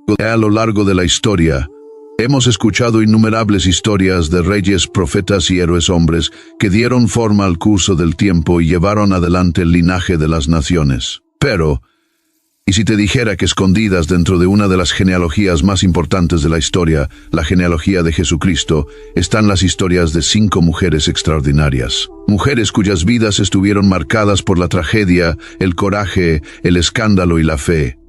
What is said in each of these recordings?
A lo largo de la historia, hemos escuchado innumerables historias de reyes, profetas y héroes hombres que dieron forma al curso del tiempo y llevaron adelante el linaje de las naciones. Pero, ¿y si te dijera que escondidas dentro de una de las genealogías más importantes de la historia, la genealogía de Jesucristo, están las historias de 5 mujeres extraordinarias? Mujeres cuyas vidas estuvieron marcadas por la tragedia, el coraje, el escándalo y la fe.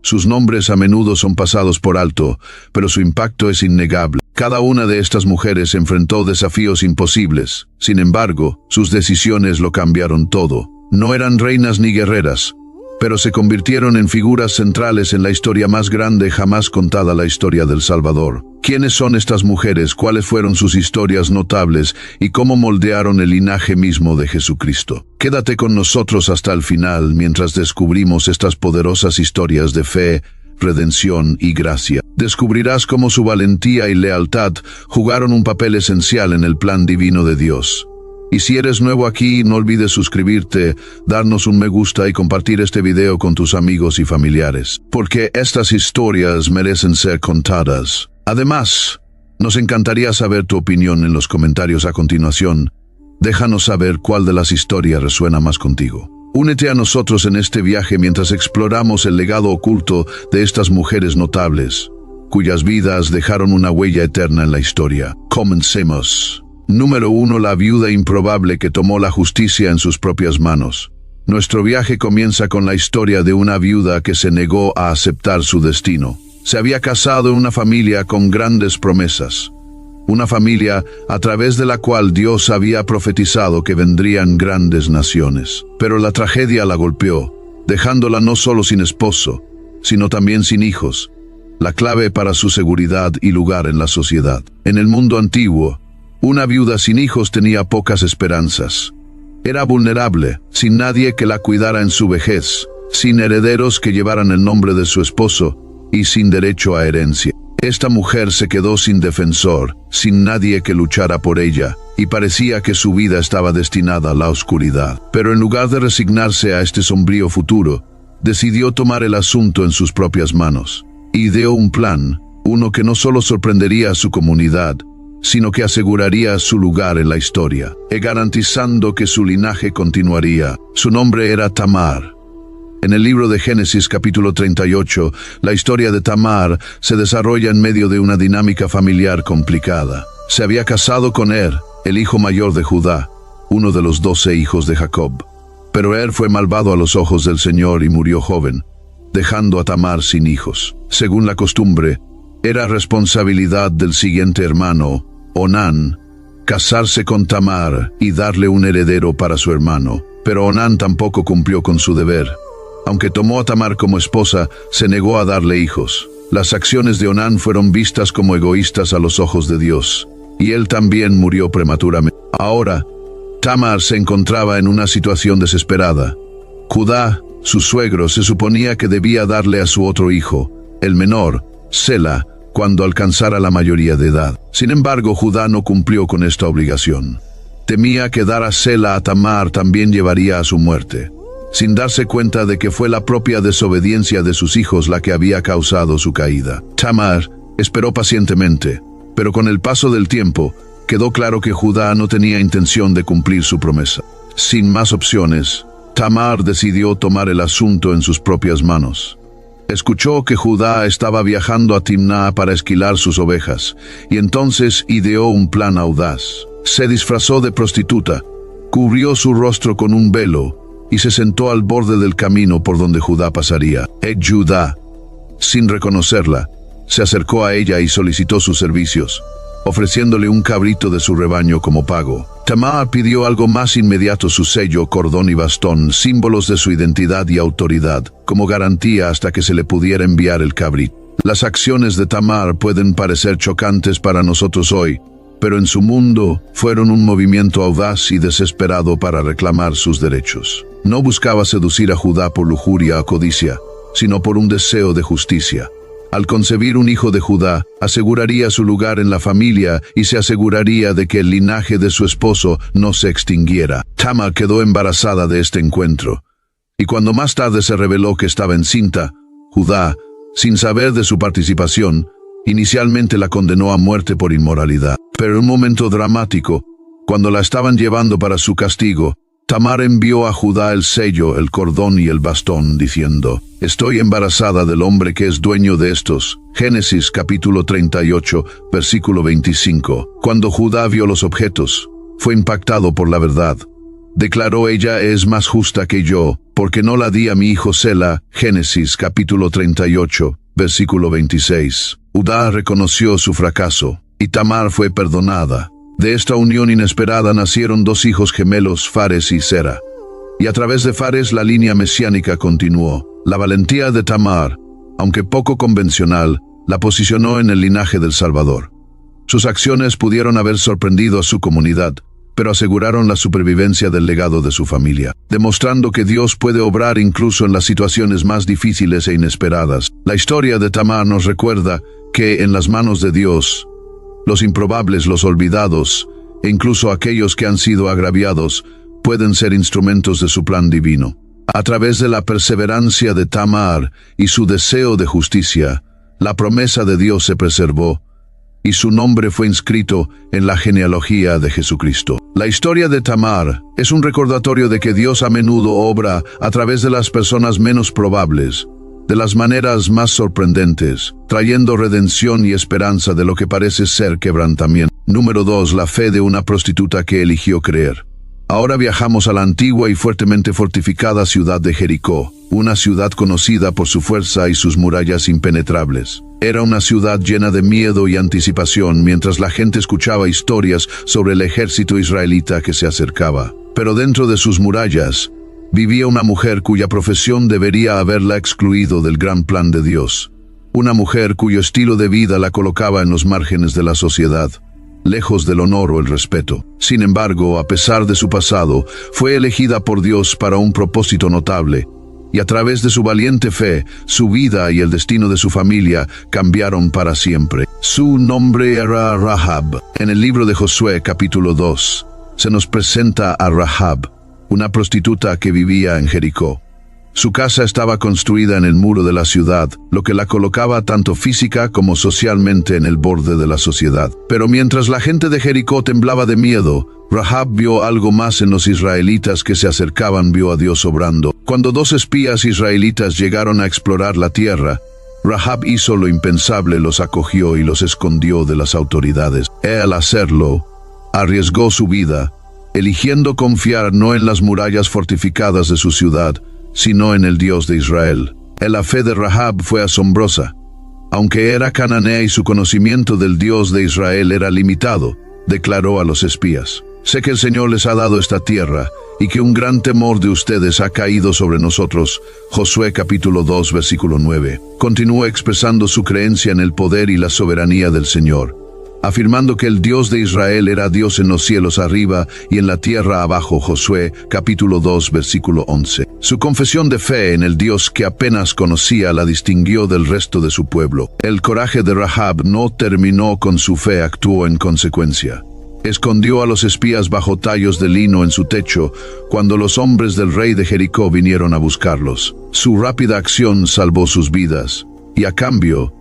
Sus nombres a menudo son pasados por alto, pero su impacto es innegable. Cada una de estas mujeres enfrentó desafíos imposibles. Sin embargo, sus decisiones lo cambiaron todo. No eran reinas ni guerreras, pero se convirtieron en figuras centrales en la historia más grande jamás contada, la historia del Salvador. ¿Quiénes son estas mujeres? ¿Cuáles fueron sus historias notables? ¿Y cómo moldearon el linaje mismo de Jesucristo? Quédate con nosotros hasta el final mientras descubrimos estas poderosas historias de fe, redención y gracia. Descubrirás cómo su valentía y lealtad jugaron un papel esencial en el plan divino de Dios. Y si eres nuevo aquí, no olvides suscribirte, darnos un me gusta y compartir este video con tus amigos y familiares, porque estas historias merecen ser contadas. Además, nos encantaría saber tu opinión en los comentarios a continuación. Déjanos saber cuál de las historias resuena más contigo. Únete a nosotros en este viaje mientras exploramos el legado oculto de estas mujeres notables, cuyas vidas dejaron una huella eterna en la historia. Comencemos. Número 1. La viuda improbable que tomó la justicia en sus propias manos. Nuestro viaje comienza con la historia de una viuda que se negó a aceptar su destino. Se había casado en una familia con grandes promesas. Una familia a través de la cual Dios había profetizado que vendrían grandes naciones. Pero la tragedia la golpeó, dejándola no solo sin esposo, sino también sin hijos, la clave para su seguridad y lugar en la sociedad. En el mundo antiguo, una viuda sin hijos tenía pocas esperanzas. Era vulnerable, sin nadie que la cuidara en su vejez, sin herederos que llevaran el nombre de su esposo y sin derecho a herencia. Esta mujer se quedó sin defensor, sin nadie que luchara por ella, y parecía que su vida estaba destinada a la oscuridad. Pero en lugar de resignarse a este sombrío futuro, decidió tomar el asunto en sus propias manos. Ideó un plan, uno que no solo sorprendería a su comunidad, sino que aseguraría su lugar en la historia, garantizando que su linaje continuaría. Su nombre era Tamar. En el libro de Génesis capítulo 38, la historia de Tamar se desarrolla en medio de una dinámica familiar complicada. Se había casado con Er, el hijo mayor de Judá, uno de los 12 hijos de Jacob. Pero Er fue malvado a los ojos del Señor y murió joven, dejando a Tamar sin hijos. Según la costumbre, era responsabilidad del siguiente hermano, Onán, casarse con Tamar y darle un heredero para su hermano. Pero Onán tampoco cumplió con su deber. Aunque tomó a Tamar como esposa, se negó a darle hijos. Las acciones de Onán fueron vistas como egoístas a los ojos de Dios, y él también murió prematuramente. Ahora, Tamar se encontraba en una situación desesperada. Judá, su suegro, se suponía que debía darle a su otro hijo, el menor, Sela, cuando alcanzara la mayoría de edad. Sin embargo, Judá no cumplió con esta obligación. Temía que dar a Sela a Tamar también llevaría a su muerte, sin darse cuenta de que fue la propia desobediencia de sus hijos la que había causado su caída. Tamar esperó pacientemente, pero con el paso del tiempo, quedó claro que Judá no tenía intención de cumplir su promesa. Sin más opciones, Tamar decidió tomar el asunto en sus propias manos. Escuchó que Judá estaba viajando a Timná para esquilar sus ovejas, y entonces ideó un plan audaz. Se disfrazó de prostituta, cubrió su rostro con un velo, y se sentó al borde del camino por donde Judá pasaría. Judá, sin reconocerla, se acercó a ella y solicitó sus servicios, ofreciéndole un cabrito de su rebaño como pago. Tamar pidió algo más inmediato: su sello, cordón y bastón, símbolos de su identidad y autoridad, como garantía hasta que se le pudiera enviar el cabrito. Las acciones de Tamar pueden parecer chocantes para nosotros hoy, pero en su mundo fueron un movimiento audaz y desesperado para reclamar sus derechos. No buscaba seducir a Judá por lujuria o codicia, sino por un deseo de justicia. Al concebir un hijo de Judá, aseguraría su lugar en la familia y se aseguraría de que el linaje de su esposo no se extinguiera. Tamar quedó embarazada de este encuentro, y cuando más tarde se reveló que estaba encinta, Judá, Sin saber de su participación, inicialmente la condenó a muerte por inmoralidad. Pero en un momento dramático, cuando la estaban llevando para su castigo, Tamar envió a Judá el sello, el cordón y el bastón, diciendo: «Estoy embarazada del hombre que es dueño de estos». Génesis capítulo 38, versículo 25. Cuando Judá vio los objetos, fue impactado por la verdad. Declaró: «Ella es más justa que yo, porque no la di a mi hijo Sela». Génesis capítulo 38, versículo 26. Judá reconoció su fracaso, y Tamar fue perdonada. De esta unión inesperada nacieron dos hijos gemelos, Fares y Zera. Y a través de Fares la línea mesiánica continuó. La valentía de Tamar, aunque poco convencional, la posicionó en el linaje del Salvador. Sus acciones pudieron haber sorprendido a su comunidad, pero aseguraron la supervivencia del legado de su familia, demostrando que Dios puede obrar incluso en las situaciones más difíciles e inesperadas. La historia de Tamar nos recuerda que en las manos de Dios, los improbables, los olvidados, e incluso aquellos que han sido agraviados, pueden ser instrumentos de su plan divino. A través de la perseverancia de Tamar y su deseo de justicia, la promesa de Dios se preservó, y su nombre fue inscrito en la genealogía de Jesucristo. La historia de Tamar es un recordatorio de que Dios a menudo obra a través de las personas menos probables, de las maneras más sorprendentes, trayendo redención y esperanza de lo que parece ser quebrantamiento. Número 2. La fe de una prostituta que eligió creer. Ahora viajamos a la antigua y fuertemente fortificada ciudad de Jericó, una ciudad conocida por su fuerza y sus murallas impenetrables. Era una ciudad llena de miedo y anticipación mientras la gente escuchaba historias sobre el ejército israelita que se acercaba. Pero dentro de sus murallas vivía una mujer cuya profesión debería haberla excluido del gran plan de Dios. Una mujer cuyo estilo de vida la colocaba en los márgenes de la sociedad, lejos del honor o el respeto. Sin embargo, a pesar de su pasado, fue elegida por Dios para un propósito notable, y a través de su valiente fe, su vida y el destino de su familia cambiaron para siempre. Su nombre era Rahab. En el libro de Josué, capítulo 2, se nos presenta a Rahab, una prostituta que vivía en Jericó. Su casa estaba construida en el muro de la ciudad, lo que la colocaba tanto física como socialmente en el borde de la sociedad. Pero mientras la gente de Jericó temblaba de miedo, Rahab vio algo más en los israelitas que se acercaban, vio a Dios obrando. Cuando dos espías israelitas llegaron a explorar la tierra, Rahab hizo lo impensable, los acogió y los escondió de las autoridades. Al hacerlo, arriesgó su vida, eligiendo confiar no en las murallas fortificadas de su ciudad, sino en el Dios de Israel. La fe de Rahab fue asombrosa. Aunque era cananea y su conocimiento del Dios de Israel era limitado, declaró a los espías: «Sé que el Señor les ha dado esta tierra, y que un gran temor de ustedes ha caído sobre nosotros». Josué capítulo 2, versículo 9. Continuó expresando su creencia en el poder y la soberanía del Señor, afirmando que el Dios de Israel era Dios en los cielos arriba y en la tierra abajo. Josué capítulo 2, versículo 11. Su confesión de fe en el Dios que apenas conocía la distinguió del resto de su pueblo. El coraje de Rahab no terminó con su fe, actuó en consecuencia. Escondió a los espías bajo tallos de lino en su techo cuando los hombres del rey de Jericó vinieron a buscarlos. Su rápida acción salvó sus vidas, y a cambio,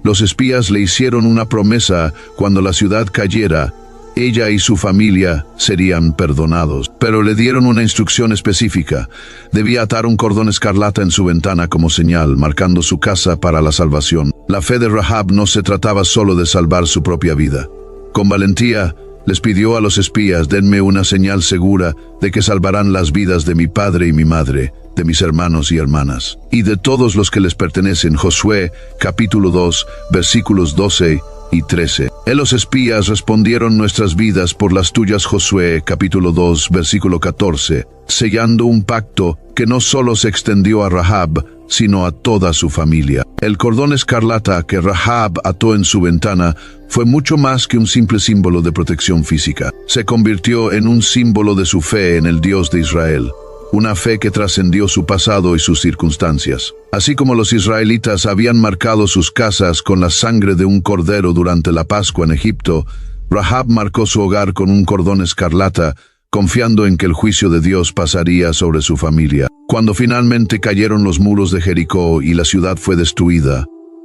los espías le hicieron una promesa: cuando la ciudad cayera, ella y su familia serían perdonados. Pero le dieron una instrucción específica: debía atar un cordón escarlata en su ventana como señal, marcando su casa para la salvación. La fe de Rahab no se trataba solo de salvar su propia vida. Con valentía, les pidió a los espías: denme una señal segura de que salvarán las vidas de mi padre y mi madre, de mis hermanos y hermanas, y de todos los que les pertenecen. Josué, capítulo 2, versículos 12 y 13. Los espías respondieron: nuestras vidas por las tuyas. Josué, capítulo 2, versículo 14, sellando un pacto que no solo se extendió a Rahab, sino a toda su familia. El cordón escarlata que Rahab ató en su ventana fue mucho más que un simple símbolo de protección física. Se convirtió en un símbolo de su fe en el Dios de Israel, una fe que trascendió su pasado y sus circunstancias. Así como los israelitas habían marcado sus casas con la sangre de un cordero durante la Pascua en Egipto, Rahab marcó su hogar con un cordón escarlata, confiando en que el juicio de Dios pasaría sobre su familia. Cuando finalmente cayeron los muros de Jericó y la ciudad fue destruida,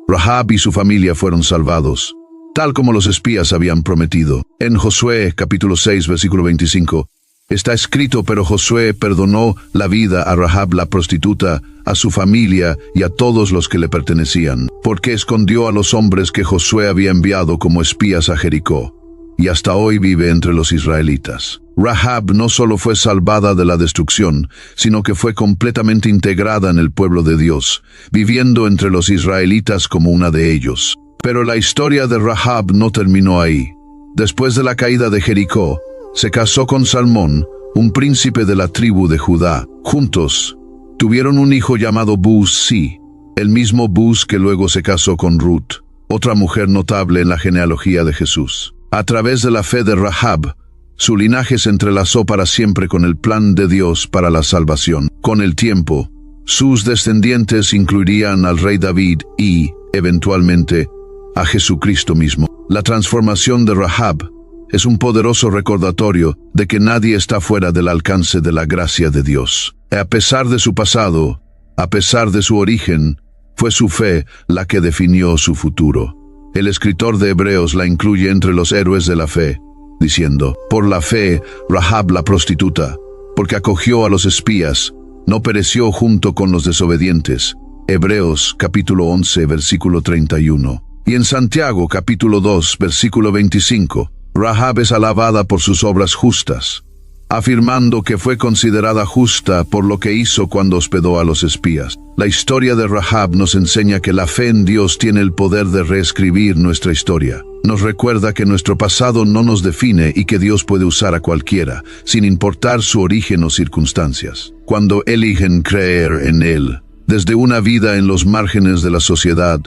Rahab y su familia fueron salvados, tal como los espías habían prometido. En Josué capítulo 6, versículo 25, está escrito: pero Josué perdonó la vida a Rahab la prostituta, a su familia y a todos los que le pertenecían, porque escondió a los hombres que Josué había enviado como espías a Jericó, y hasta hoy vive entre los israelitas. Rahab no solo fue salvada de la destrucción, sino que fue completamente integrada en el pueblo de Dios, viviendo entre los israelitas como una de ellos. Pero la historia de Rahab no terminó ahí. Después de la caída de Jericó, se casó con Salmón, un príncipe de la tribu de Judá. Juntos, tuvieron un hijo llamado Buz-sí, el mismo Buz que luego se casó con Ruth, otra mujer notable en la genealogía de Jesús. A través de la fe de Rahab, su linaje se entrelazó para siempre con el plan de Dios para la salvación. Con el tiempo, sus descendientes incluirían al rey David y, eventualmente, a Jesucristo mismo. La transformación de Rahab es un poderoso recordatorio de que nadie está fuera del alcance de la gracia de Dios. A pesar de su pasado, a pesar de su origen, fue su fe la que definió su futuro. El escritor de Hebreos la incluye entre los héroes de la fe, diciendo: por la fe, Rahab la prostituta, porque acogió a los espías, no pereció junto con los desobedientes. Hebreos capítulo 11, versículo 31. Y en Santiago capítulo 2, versículo 25, Rahab es alabada por sus obras justas, afirmando que fue considerada justa por lo que hizo cuando hospedó a los espías. La historia de Rahab nos enseña que la fe en Dios tiene el poder de reescribir nuestra historia. Nos recuerda que nuestro pasado no nos define y que Dios puede usar a cualquiera, sin importar su origen o circunstancias. Cuando eligen creer en Él, desde una vida en los márgenes de la sociedad,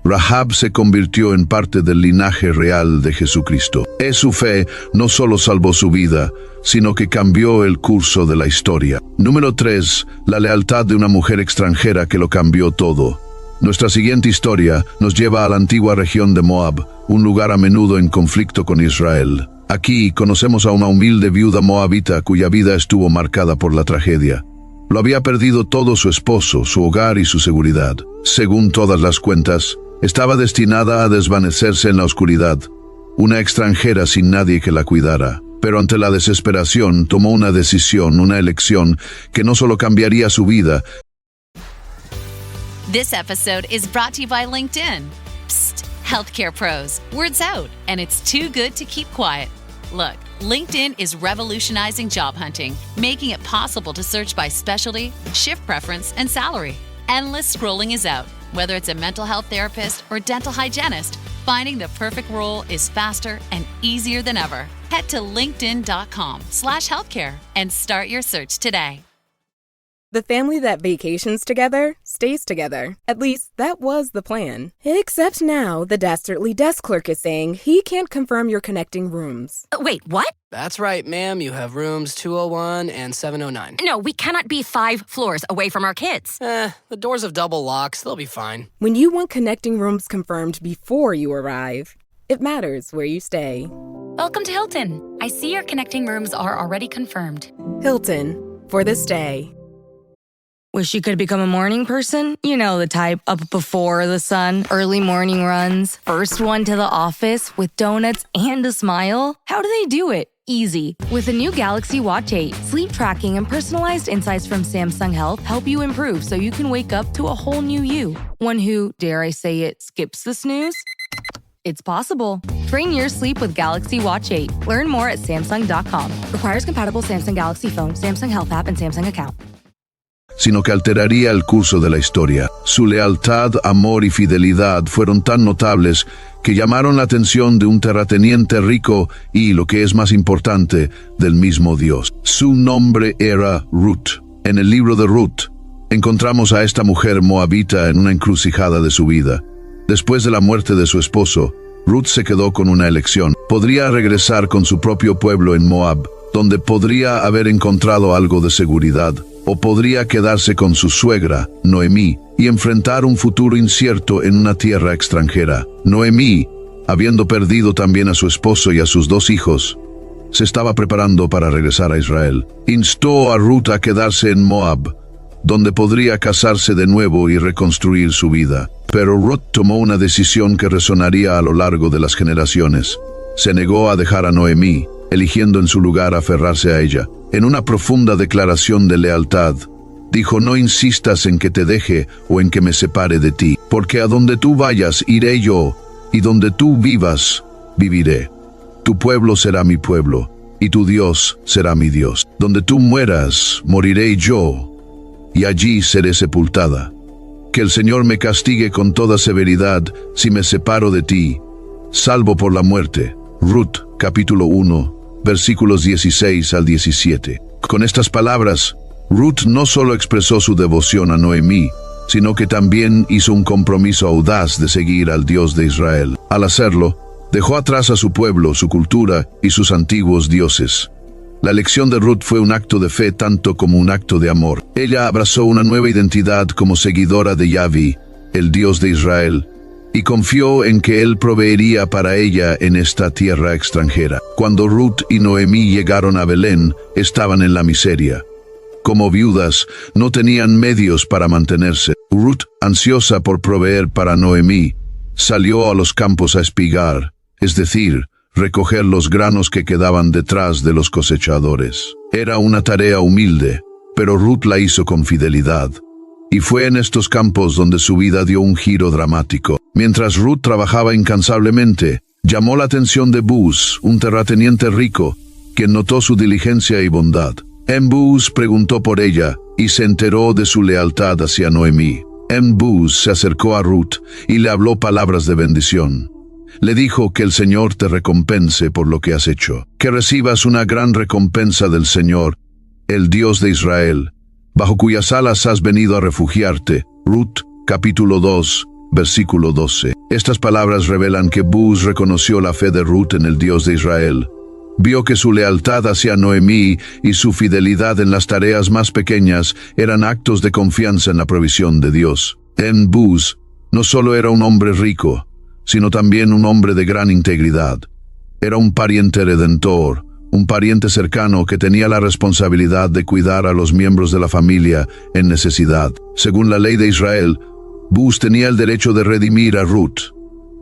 Rahab se convirtió en parte del linaje real de Jesucristo. Su fe no solo salvó su vida, sino que cambió el curso de la historia. Número 3. La lealtad de una mujer extranjera que lo cambió todo. Nuestra siguiente historia nos lleva a la antigua región de Moab, un lugar a menudo en conflicto con Israel. Aquí conocemos a una humilde viuda moabita cuya vida estuvo marcada por la tragedia. Lo había perdido todo su esposo, su hogar y su seguridad. Según todas las cuentas, estaba destinada a desvanecerse en la oscuridad, una extranjera sin nadie que la cuidara. Pero ante la desesperación tomó una decisión, una elección, que no solo cambiaría su vida. This episode is brought to you by LinkedIn. Psst, healthcare pros, word's out, and it's too good to keep quiet. Look, LinkedIn is revolutionizing job hunting, making it possible to search by specialty, shift preference, and salary. Endless scrolling is out. Whether it's a mental health therapist or dental hygienist, finding the perfect role is faster and easier than ever. Head to linkedin.com/healthcare and start your search today. The family that vacations together stays together. At least that was the plan. Except now the Dastardly desk clerk is saying he can't confirm your connecting rooms. Wait, what? That's right, ma'am. You have rooms 201 and 709. No, we cannot be 5 floors away from our kids. The doors have double locks. They'll be fine. When you want connecting rooms confirmed before you arrive, it matters where you stay. Welcome to Hilton. I see your connecting rooms are already confirmed. Hilton, for the stay. Wish you could become a morning person? You know the type, up before the sun, early morning runs, first one to the office with donuts and a smile. How do they do it? Easy. With the new Galaxy Watch 8, sleep tracking and personalized insights from Samsung Health help you improve so you can wake up to a whole new you. One who, dare I say it, skips the snooze? It's possible. Train your sleep with Galaxy Watch 8. Learn more at Samsung.com. Requires compatible Samsung Galaxy phone, Samsung Health app, and Samsung account. Sino que alteraría el curso de la historia. Su lealtad, amor y fidelidad fueron tan notables que llamaron la atención de un terrateniente rico y, lo que es más importante, del mismo Dios. Su nombre era Ruth. En el libro de Ruth, encontramos a esta mujer moabita en una encrucijada de su vida. Después de la muerte de su esposo, Ruth se quedó con una elección. Podría regresar con su propio pueblo en Moab, donde podría haber encontrado algo de seguridad, o podría quedarse con su suegra, Noemí, y enfrentar un futuro incierto en una tierra extranjera. Noemí, habiendo perdido también a su esposo y a sus 2 hijos, se estaba preparando para regresar a Israel. Instó a Ruth a quedarse en Moab, donde podría casarse de nuevo y reconstruir su vida. Pero Ruth tomó una decisión que resonaría a lo largo de las generaciones. Se negó a dejar a Noemí, eligiendo en su lugar aferrarse a ella. En una profunda declaración de lealtad, dijo: no insistas en que te deje o en que me separe de ti, porque a donde tú vayas iré yo, y donde tú vivas, viviré. Tu pueblo será mi pueblo, y tu Dios será mi Dios. Donde tú mueras, moriré yo, y allí seré sepultada. Que el Señor me castigue con toda severidad si me separo de ti, salvo por la muerte. Ruth, capítulo 1, versículos 16 al 17. Con estas palabras, Ruth no solo expresó su devoción a Noemí, sino que también hizo un compromiso audaz de seguir al Dios de Israel. Al hacerlo, dejó atrás a su pueblo, su cultura y sus antiguos dioses. La elección de Ruth fue un acto de fe tanto como un acto de amor. Ella abrazó una nueva identidad como seguidora de Yahvé, el Dios de Israel, y confió en que Él proveería para ella en esta tierra extranjera. Cuando Ruth y Noemí llegaron a Belén, estaban en la miseria. Como viudas, no tenían medios para mantenerse. Ruth, ansiosa por proveer para Noemí, salió a los campos a espigar, es decir, recoger los granos que quedaban detrás de los cosechadores. Era una tarea humilde, pero Ruth la hizo con fidelidad. Y fue en estos campos donde su vida dio un giro dramático. Mientras Ruth trabajaba incansablemente, llamó la atención de Booz, un terrateniente rico, quien notó su diligencia y bondad. Booz preguntó por ella y se enteró de su lealtad hacia Noemí. Booz se acercó a Ruth y le habló palabras de bendición. Le dijo: que el Señor te recompense por lo que has hecho, que recibas una gran recompensa del Señor, el Dios de Israel, bajo cuyas alas has venido a refugiarte. Ruth, capítulo 2, versículo 12. Estas palabras revelan que Booz reconoció la fe de Ruth en el Dios de Israel. Vio que su lealtad hacia Noemí y su fidelidad en las tareas más pequeñas eran actos de confianza en la provisión de Dios. Booz no solo era un hombre rico, sino también un hombre de gran integridad. Era un pariente redentor, un pariente cercano que tenía la responsabilidad de cuidar a los miembros de la familia en necesidad. Según la ley de Israel, Booz tenía el derecho de redimir a Ruth,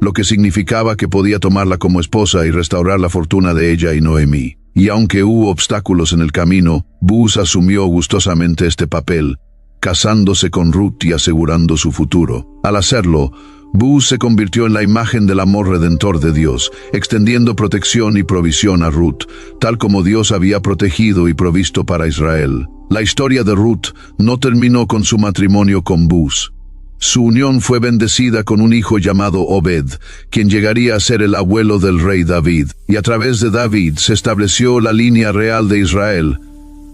lo que significaba que podía tomarla como esposa y restaurar la fortuna de ella y Noemí. Y aunque hubo obstáculos en el camino, Booz asumió gustosamente este papel, casándose con Ruth y asegurando su futuro. Al hacerlo, Booz se convirtió en la imagen del amor redentor de Dios, extendiendo protección y provisión a Ruth, tal como Dios había protegido y provisto para Israel. La historia de Ruth no terminó con su matrimonio con Booz. Su unión fue bendecida con un hijo llamado Obed, quien llegaría a ser el abuelo del rey David, y a través de David se estableció la línea real de Israel,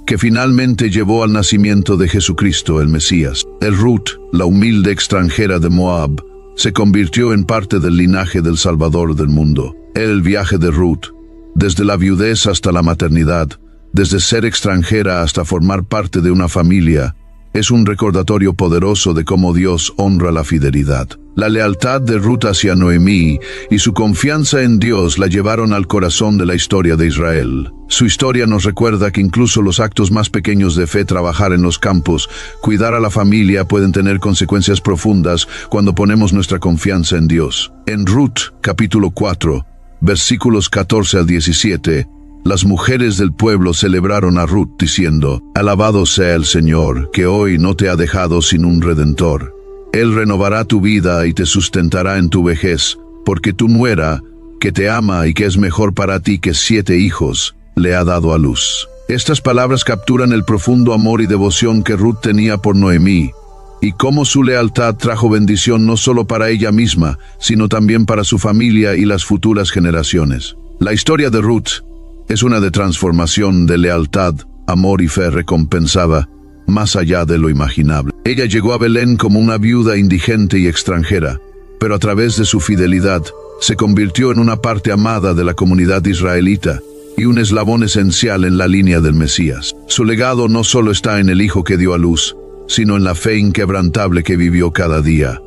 que finalmente llevó al nacimiento de Jesucristo, el Mesías. Ruth, la humilde extranjera de Moab, se convirtió en parte del linaje del Salvador del mundo. El viaje de Ruth, desde la viudez hasta la maternidad, desde ser extranjera hasta formar parte de una familia, es un recordatorio poderoso de cómo Dios honra la fidelidad. La lealtad de Ruth hacia Noemí y su confianza en Dios la llevaron al corazón de la historia de Israel. Su historia nos recuerda que incluso los actos más pequeños de fe, trabajar en los campos, cuidar a la familia, pueden tener consecuencias profundas cuando ponemos nuestra confianza en Dios. En Ruth, capítulo 4, versículos 14 al 17, las mujeres del pueblo celebraron a Ruth diciendo: «Alabado sea el Señor, que hoy no te ha dejado sin un redentor. Él renovará tu vida y te sustentará en tu vejez, porque tu nuera, que te ama y que es mejor para ti que 7 hijos, le ha dado a luz». Estas palabras capturan el profundo amor y devoción que Ruth tenía por Noemí, y cómo su lealtad trajo bendición no solo para ella misma, sino también para su familia y las futuras generaciones. La historia de Ruth es una de transformación, de lealtad, amor y fe recompensada, más allá de lo imaginable. Ella llegó a Belén como una viuda indigente y extranjera, pero a través de su fidelidad, se convirtió en una parte amada de la comunidad israelita y un eslabón esencial en la línea del Mesías. Su legado no solo está en el hijo que dio a luz, sino en la fe inquebrantable que vivió cada día.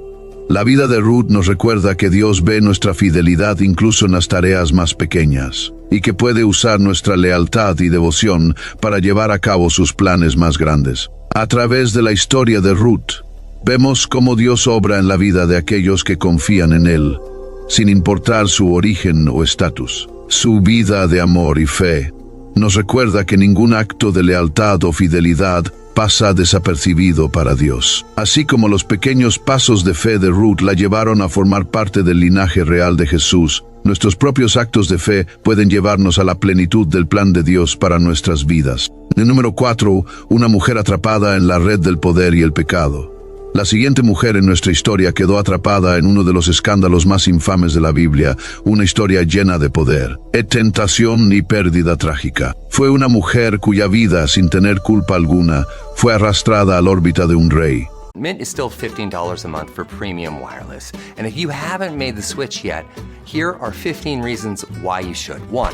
La vida de Ruth nos recuerda que Dios ve nuestra fidelidad incluso en las tareas más pequeñas, y que puede usar nuestra lealtad y devoción para llevar a cabo sus planes más grandes. A través de la historia de Ruth, vemos cómo Dios obra en la vida de aquellos que confían en Él, sin importar su origen o estatus. Su vida de amor y fe nos recuerda que ningún acto de lealtad o fidelidad pasa desapercibido para Dios. Así como los pequeños pasos de fe de Ruth la llevaron a formar parte del linaje real de Jesús, nuestros propios actos de fe pueden llevarnos a la plenitud del plan de Dios para nuestras vidas. El número 4, una mujer atrapada en la red del poder y el pecado. La siguiente mujer en nuestra historia quedó atrapada en uno de los escándalos más infames de la Biblia, una historia llena de poder, tentación y pérdida trágica. Fue una mujer cuya vida, sin tener culpa alguna, fue arrastrada a la órbita de un rey. Mint is still $15 a month for premium wireless. And if you haven't made the switch yet, here are 15 reasons why you should. 1,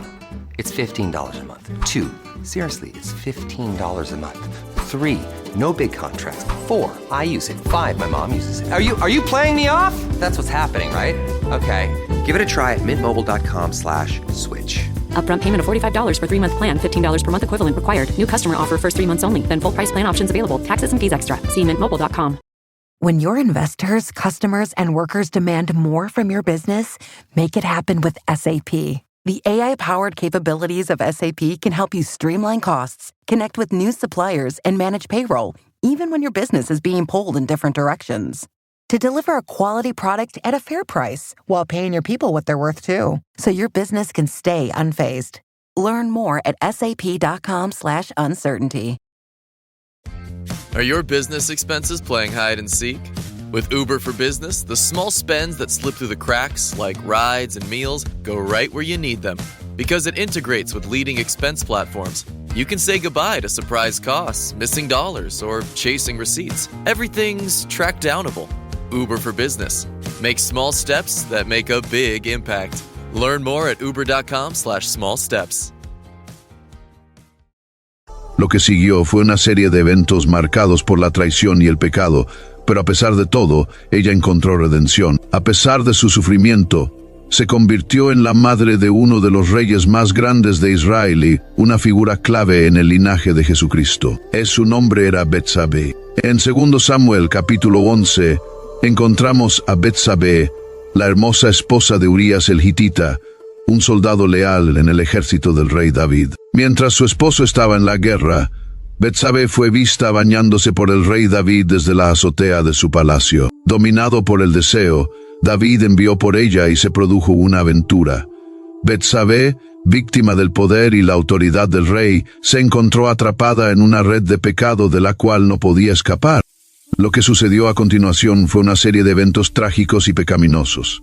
it's $15 a month. 2, seriously, it's $15 a month. 3, no big contracts. 4, I use it. 5, my mom uses it. Are you playing me off? That's what's happening, right? Okay, give it a try at mintmobile.com/switch. Upfront payment of $45 for 3-month plan, $15 per month equivalent required. New customer offer first 3 months only. Then full price plan options available. Taxes and fees extra. See mintmobile.com. When your investors, customers, and workers demand more from your business, make it happen with SAP. The AI-powered capabilities of SAP can help you streamline costs, connect with new suppliers, and manage payroll, even when your business is being pulled in different directions. To deliver a quality product at a fair price while paying your people what they're worth too, so your business can stay unfazed. Learn more at sap.com/uncertainty. Are your business expenses playing hide and seek? With Uber for Business, the small spends that slip through the cracks, like rides and meals, go right where you need them. Because it integrates with leading expense platforms, you can say goodbye to surprise costs, missing dollars, or chasing receipts. Everything's track downable. Uber for Business. Make small steps that make a big impact. Learn more at uber.com/small steps. Lo que siguió fue una serie de eventos marcados por la traición y el pecado, pero a pesar de todo, ella encontró redención. A pesar de su sufrimiento, se convirtió en la madre de uno de los reyes más grandes de Israel y una figura clave en el linaje de Jesucristo. Su nombre era Betsabé. En 2 Samuel capítulo 11, encontramos a Betsabé, la hermosa esposa de Urías el Hitita, un soldado leal en el ejército del rey David. Mientras su esposo estaba en la guerra, Betsabé fue vista bañándose por el rey David desde la azotea de su palacio. Dominado por el deseo, David envió por ella y se produjo una aventura. Betsabé, víctima del poder y la autoridad del rey, se encontró atrapada en una red de pecado de la cual no podía escapar. Lo que sucedió a continuación fue una serie de eventos trágicos y pecaminosos.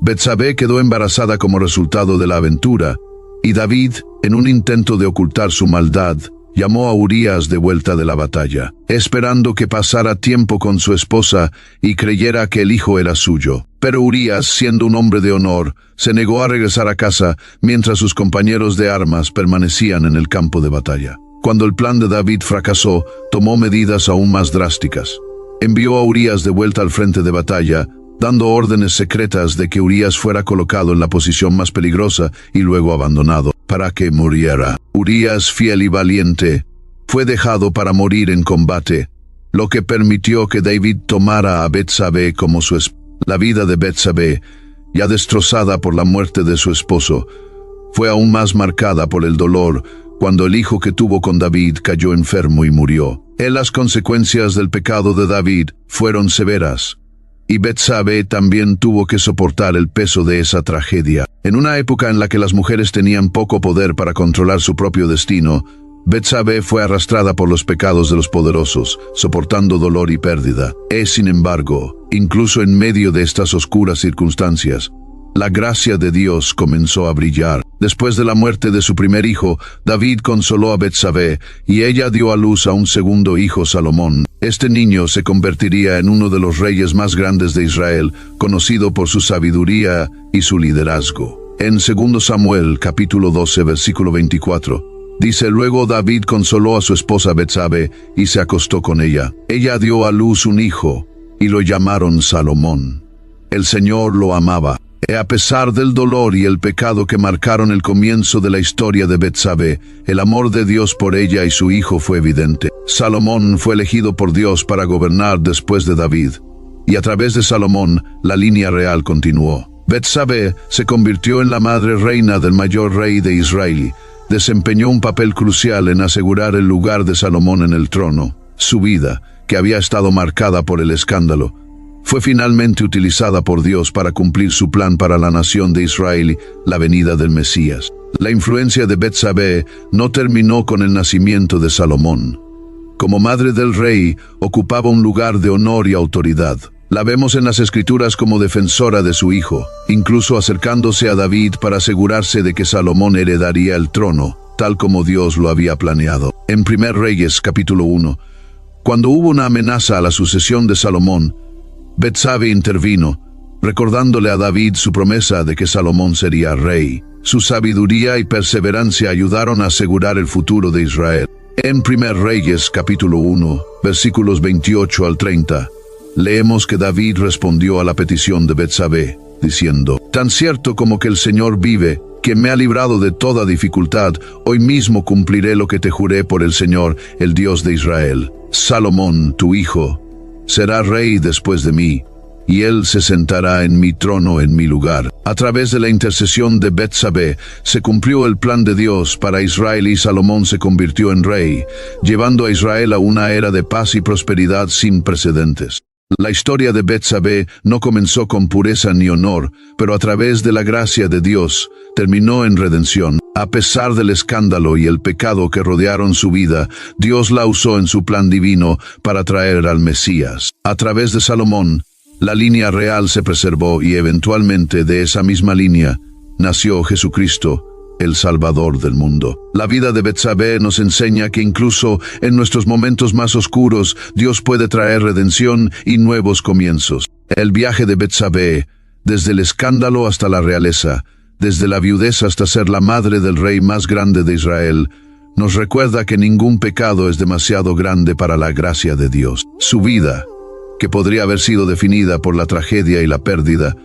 Betsabé quedó embarazada como resultado de la aventura, y David, en un intento de ocultar su maldad, llamó a Urías de vuelta de la batalla, esperando que pasara tiempo con su esposa y creyera que el hijo era suyo. Pero Urías, siendo un hombre de honor, se negó a regresar a casa mientras sus compañeros de armas permanecían en el campo de batalla. Cuando el plan de David fracasó, tomó medidas aún más drásticas. Envió a Urías de vuelta al frente de batalla, dando órdenes secretas de que Urías fuera colocado en la posición más peligrosa y luego abandonado, para que muriera. Urías, fiel y valiente, fue dejado para morir en combate, lo que permitió que David tomara a Betsabé como su esposa. La vida de Betsabé, ya destrozada por la muerte de su esposo, fue aún más marcada por el dolor cuando el hijo que tuvo con David cayó enfermo y murió. Las consecuencias del pecado de David fueron severas, y Betsabé también tuvo que soportar el peso de esa tragedia. En una época en la que las mujeres tenían poco poder para controlar su propio destino, Betsabé fue arrastrada por los pecados de los poderosos, soportando dolor y pérdida. Sin embargo, incluso en medio de estas oscuras circunstancias, la gracia de Dios comenzó a brillar. Después de la muerte de su primer hijo, David consoló a Betsabé y ella dio a luz a un segundo hijo, Salomón. Este niño se convertiría en uno de los reyes más grandes de Israel, conocido por su sabiduría y su liderazgo. En 2 Samuel, capítulo 12, versículo 24, dice: luego David consoló a su esposa Betsabé y se acostó con ella. Ella dio a luz un hijo y lo llamaron Salomón. El Señor lo amaba. A pesar del dolor y el pecado que marcaron el comienzo de la historia de Betsabé, el amor de Dios por ella y su hijo fue evidente. Salomón fue elegido por Dios para gobernar después de David, y a través de Salomón, la línea real continuó. Betsabé se convirtió en la madre reina del mayor rey de Israel. Desempeñó un papel crucial en asegurar el lugar de Salomón en el trono. Su vida, que había estado marcada por el escándalo, fue finalmente utilizada por Dios para cumplir su plan para la nación de Israel, la venida del Mesías. La influencia de Betsabé no terminó con el nacimiento de Salomón. Como madre del rey, ocupaba un lugar de honor y autoridad. La vemos en las Escrituras como defensora de su hijo, incluso acercándose a David para asegurarse de que Salomón heredaría el trono, tal como Dios lo había planeado. En 1 Reyes, capítulo 1, cuando hubo una amenaza a la sucesión de Salomón, Betsabé intervino, recordándole a David su promesa de que Salomón sería rey. Su sabiduría y perseverancia ayudaron a asegurar el futuro de Israel. En 1 Reyes, capítulo 1, versículos 28 al 30, leemos que David respondió a la petición de Betsabé, diciendo: «Tan cierto como que el Señor vive, quien me ha librado de toda dificultad, hoy mismo cumpliré lo que te juré por el Señor, el Dios de Israel. Salomón, tu hijo, será rey después de mí, y él se sentará en mi trono en mi lugar». A través de la intercesión de Betsabé se cumplió el plan de Dios para Israel y Salomón se convirtió en rey, llevando a Israel a una era de paz y prosperidad sin precedentes. La historia de Betsabé no comenzó con pureza ni honor, pero a través de la gracia de Dios terminó en redención. A pesar del escándalo y el pecado que rodearon su vida, Dios la usó en su plan divino para traer al Mesías. A través de Salomón, la línea real se preservó y eventualmente de esa misma línea nació Jesucristo, el Salvador del mundo. La vida de Betsabé nos enseña que incluso en nuestros momentos más oscuros, Dios puede traer redención y nuevos comienzos. El viaje de Betsabé, desde el escándalo hasta la realeza, desde la viudez hasta ser la madre del rey más grande de Israel, nos recuerda que ningún pecado es demasiado grande para la gracia de Dios. Su vida, que podría haber sido definida por la tragedia y la pérdida,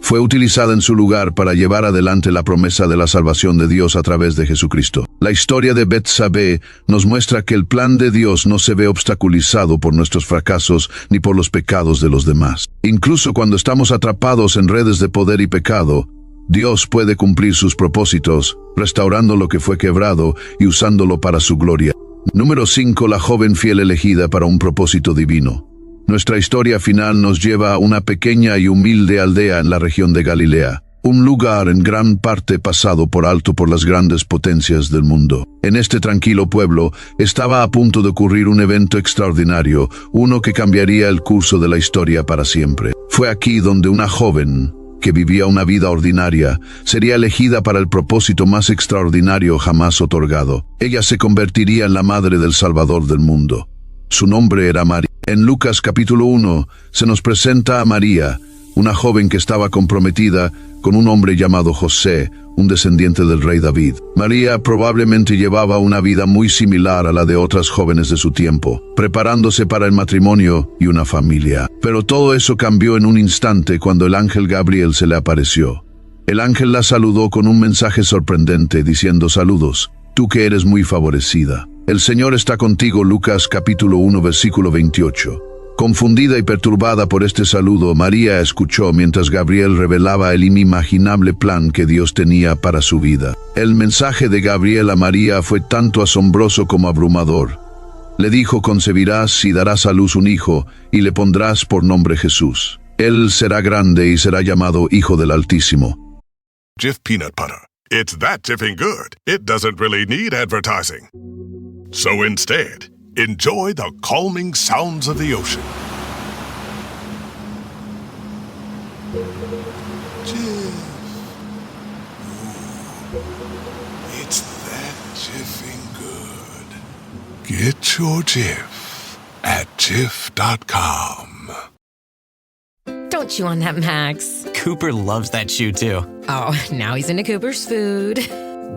fue utilizada en su lugar para llevar adelante la promesa de la salvación de Dios a través de Jesucristo. La historia de Betsabé nos muestra que el plan de Dios no se ve obstaculizado por nuestros fracasos ni por los pecados de los demás. Incluso cuando estamos atrapados en redes de poder y pecado, Dios puede cumplir sus propósitos, restaurando lo que fue quebrado y usándolo para su gloria. Número 5. La joven fiel elegida para un propósito divino. Nuestra historia final nos lleva a una pequeña y humilde aldea en la región de Galilea, un lugar en gran parte pasado por alto por las grandes potencias del mundo. En este tranquilo pueblo estaba a punto de ocurrir un evento extraordinario, uno que cambiaría el curso de la historia para siempre. Fue aquí donde una joven, que vivía una vida ordinaria, sería elegida para el propósito más extraordinario jamás otorgado. Ella se convertiría en la madre del Salvador del mundo. Su nombre era María. En Lucas capítulo 1 se nos presenta a María, una joven que estaba comprometida con un hombre llamado José, un descendiente del rey David. María probablemente llevaba una vida muy similar a la de otras jóvenes de su tiempo, preparándose para el matrimonio y una familia. Pero todo eso cambió en un instante cuando el ángel Gabriel se le apareció. El ángel la saludó con un mensaje sorprendente diciendo: «Saludos, tú que eres muy favorecida. El Señor está contigo». Lucas capítulo 1 versículo 28. Confundida y perturbada por este saludo, María escuchó mientras Gabriel revelaba el inimaginable plan que Dios tenía para su vida. El mensaje de Gabriel a María fue tanto asombroso como abrumador. Le dijo: «Concebirás y darás a luz un hijo, y le pondrás por nombre Jesús. Él será grande y será llamado Hijo del Altísimo». Jif peanut butter. It's that jiffing good, it doesn't really need advertising. So instead, enjoy the calming sounds of the ocean. Jif. Ooh, it's that jiffing good. Get your Jif at Jif.com. Don't chew on that, Max. Cooper loves that chew too. Oh, now he's into Cooper's food.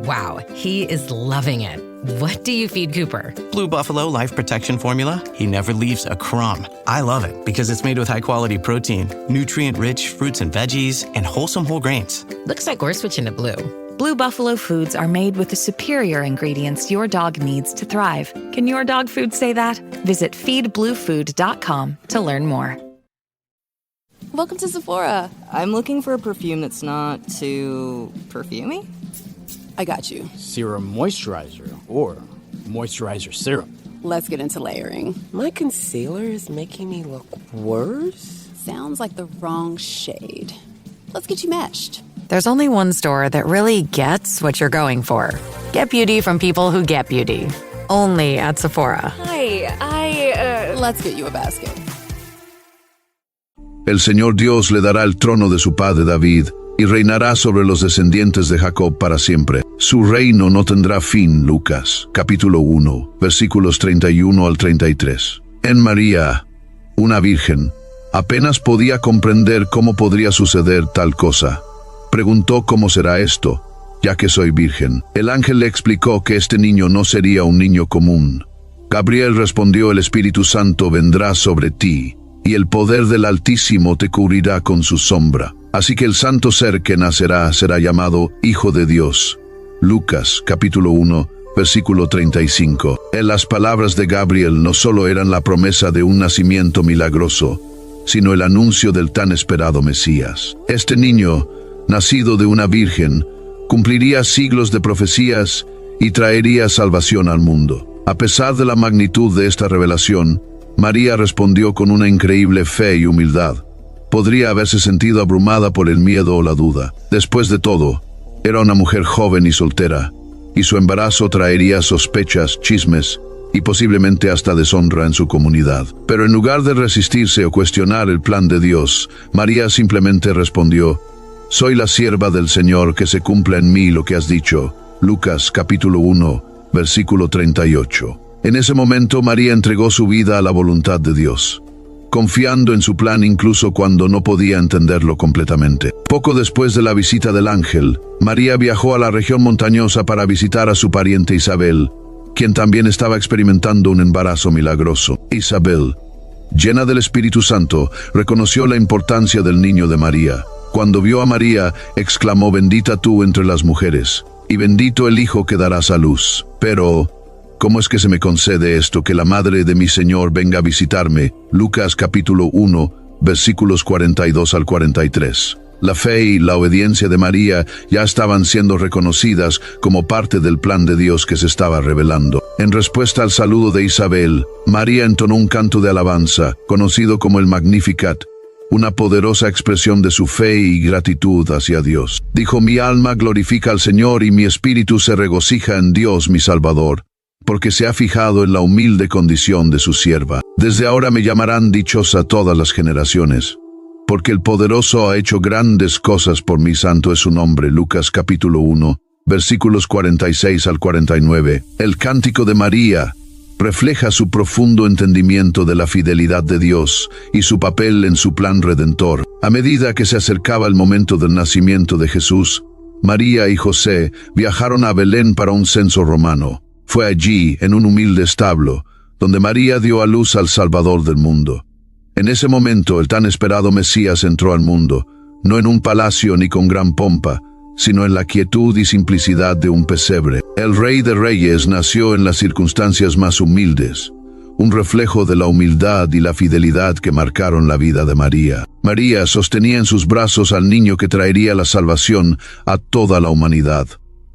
Wow, he is loving it. What do you feed Cooper? Blue Buffalo Life Protection Formula. He never leaves a crumb. I love it because it's made with high-quality protein, nutrient-rich fruits and veggies, and wholesome whole grains. Looks like we're switching to Blue. Blue Buffalo foods are made with the superior ingredients your dog needs to thrive. Can your dog food say that? Visit feedbluefood.com to learn more. Welcome to Sephora. I'm looking for a perfume that's not too perfumey. I got you. Serum moisturizer or moisturizer serum. Let's get into layering. My concealer is making me look worse. Sounds like the wrong shade. Let's get you matched. There's only one store that really gets what you're going for. Get beauty from people who get beauty. Only at Sephora. Hi, Let's get you a basket. El Señor Dios le dará el trono de su padre David, y reinará sobre los descendientes de Jacob para siempre. Su reino no tendrá fin. Lucas, capítulo 1, versículos 31 al 33. En María, una virgen, apenas podía comprender cómo podría suceder tal cosa. Preguntó cómo será esto, ya que soy virgen. El ángel le explicó que este niño no sería un niño común. Gabriel respondió: el Espíritu Santo vendrá sobre ti, y el poder del Altísimo te cubrirá con su sombra. Así que el santo ser que nacerá será llamado Hijo de Dios. Lucas, capítulo 1, versículo 35. En las palabras de Gabriel no solo eran la promesa de un nacimiento milagroso, sino el anuncio del tan esperado Mesías. Este niño, nacido de una virgen, cumpliría siglos de profecías y traería salvación al mundo. A pesar de la magnitud de esta revelación, María respondió con una increíble fe y humildad. Podría haberse sentido abrumada por el miedo o la duda. Después de todo, era una mujer joven y soltera, y su embarazo traería sospechas, chismes y posiblemente hasta deshonra en su comunidad. Pero en lugar de resistirse o cuestionar el plan de Dios, María simplemente respondió: soy la sierva del Señor, que se cumpla en mí lo que has dicho. Lucas capítulo 1, versículo 38. En ese momento María entregó su vida a la voluntad de Dios, confiando en su plan incluso cuando no podía entenderlo completamente. Poco después de la visita del ángel, María viajó a la región montañosa para visitar a su pariente Isabel, quien también estaba experimentando un embarazo milagroso. Isabel, llena del Espíritu Santo, reconoció la importancia del niño de María. Cuando vio a María, exclamó: bendita tú entre las mujeres, y bendito el hijo que darás a luz. Pero, ¿cómo es que se me concede esto, que la madre de mi Señor venga a visitarme? Lucas capítulo 1, versículos 42 al 43. La fe y la obediencia de María ya estaban siendo reconocidas como parte del plan de Dios que se estaba revelando. En respuesta al saludo de Isabel, María entonó un canto de alabanza, conocido como el Magnificat, una poderosa expresión de su fe y gratitud hacia Dios. Dijo: mi alma glorifica al Señor y mi espíritu se regocija en Dios mi Salvador, porque se ha fijado en la humilde condición de su sierva. Desde ahora me llamarán dichosa todas las generaciones, porque el poderoso ha hecho grandes cosas por mí, santo es su nombre. Lucas capítulo 1, versículos 46 al 49. El cántico de María refleja su profundo entendimiento de la fidelidad de Dios y su papel en su plan redentor. A medida que se acercaba el momento del nacimiento de Jesús, María y José viajaron a Belén para un censo romano. Fue allí, en un humilde establo, donde María dio a luz al Salvador del mundo. En ese momento, el tan esperado Mesías entró al mundo, no en un palacio ni con gran pompa, sino en la quietud y simplicidad de un pesebre. El Rey de Reyes nació en las circunstancias más humildes, un reflejo de la humildad y la fidelidad que marcaron la vida de María. María sostenía en sus brazos al niño que traería la salvación a toda la humanidad.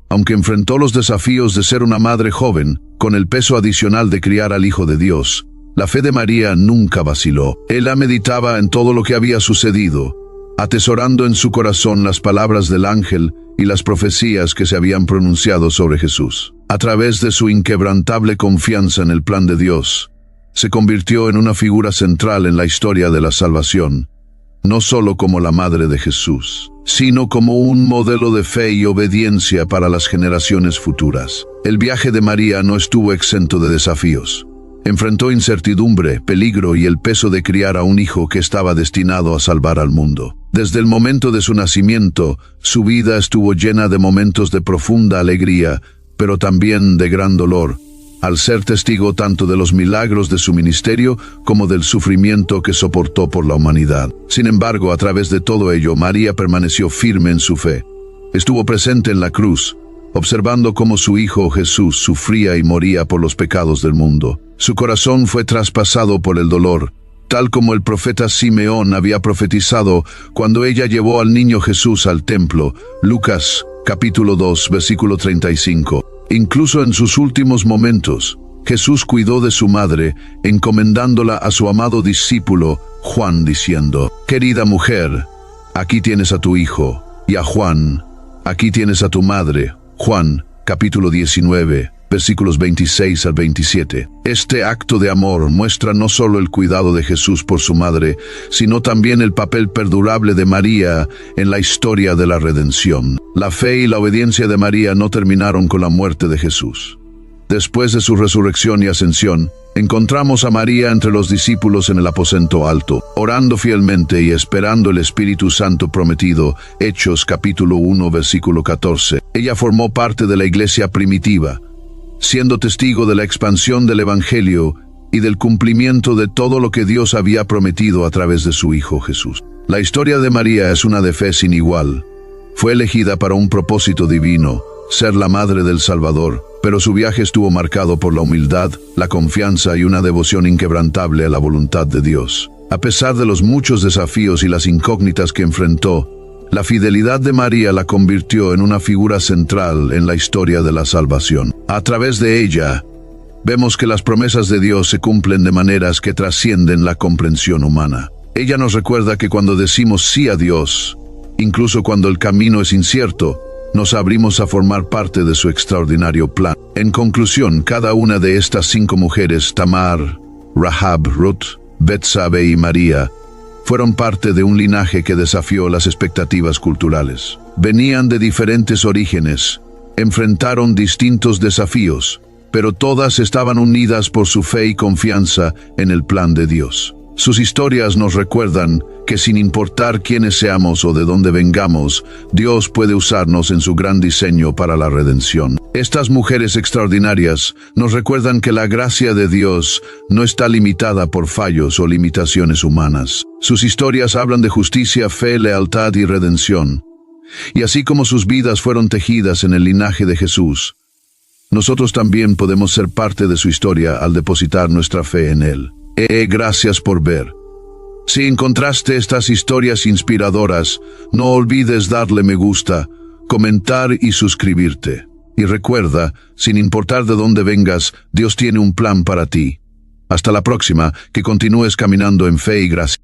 Aunque enfrentó los desafíos de ser una madre joven, con el peso adicional de criar al Hijo de Dios, la fe de María nunca vaciló. Ella meditaba en todo lo que había sucedido, atesorando en su corazón las palabras del ángel y las profecías que se habían pronunciado sobre Jesús. A través de su inquebrantable confianza en el plan de Dios, se convirtió en una figura central en la historia de la salvación, no solo como la madre de Jesús, sino como un modelo de fe y obediencia para las generaciones futuras. El viaje de María no estuvo exento de desafíos. Enfrentó incertidumbre, peligro y el peso de criar a un hijo que estaba destinado a salvar al mundo. Desde el momento de su nacimiento, su vida estuvo llena de momentos de profunda alegría, pero también de gran dolor, al ser testigo tanto de los milagros de su ministerio como del sufrimiento que soportó por la humanidad. Sin embargo, a través de todo ello, María permaneció firme en su fe. Estuvo presente en la cruz, observando cómo su Hijo Jesús sufría y moría por los pecados del mundo. Su corazón fue traspasado por el dolor, tal como el profeta Simeón había profetizado cuando ella llevó al niño Jesús al templo. Lucas, capítulo 2, versículo 35. Incluso en sus últimos momentos, Jesús cuidó de su madre, encomendándola a su amado discípulo, Juan, diciendo: «Querida mujer, aquí tienes a tu hijo», y a Juan: «Aquí tienes a tu madre». Juan, capítulo 19, versículos 26 al 27. Este acto de amor muestra no solo el cuidado de Jesús por su madre, sino también el papel perdurable de María en la historia de la redención. La fe y la obediencia de María no terminaron con la muerte de Jesús. Después de su resurrección y ascensión, encontramos a María entre los discípulos en el aposento alto, orando fielmente y esperando el Espíritu Santo prometido. Hechos capítulo 1, versículo 14. Ella formó parte de la iglesia primitiva, siendo testigo de la expansión del Evangelio y del cumplimiento de todo lo que Dios había prometido a través de su Hijo Jesús. La historia de María es una de fe sin igual. Fue elegida para un propósito divino, ser la madre del Salvador, pero su viaje estuvo marcado por la humildad, la confianza y una devoción inquebrantable a la voluntad de Dios. A pesar de los muchos desafíos y las incógnitas que enfrentó, la fidelidad de María la convirtió en una figura central en la historia de la salvación. A través de ella, vemos que las promesas de Dios se cumplen de maneras que trascienden la comprensión humana. Ella nos recuerda que cuando decimos sí a Dios, incluso cuando el camino es incierto, nos abrimos a formar parte de su extraordinario plan. En conclusión, cada una de estas 5 mujeres, Tamar, Rahab, Ruth, Betsabe y María, fueron parte de un linaje que desafió las expectativas culturales. Venían de diferentes orígenes, enfrentaron distintos desafíos, pero todas estaban unidas por su fe y confianza en el plan de Dios. Sus historias nos recuerdan que sin importar quiénes seamos o de dónde vengamos, Dios puede usarnos en su gran diseño para la redención. Estas mujeres extraordinarias nos recuerdan que la gracia de Dios no está limitada por fallos o limitaciones humanas. Sus historias hablan de justicia, fe, lealtad y redención. Y así como sus vidas fueron tejidas en el linaje de Jesús, nosotros también podemos ser parte de su historia al depositar nuestra fe en Él. Gracias por ver. Si encontraste estas historias inspiradoras, no olvides darle me gusta, comentar y suscribirte. Y recuerda, sin importar de dónde vengas, Dios tiene un plan para ti. Hasta la próxima, que continúes caminando en fe y gracia.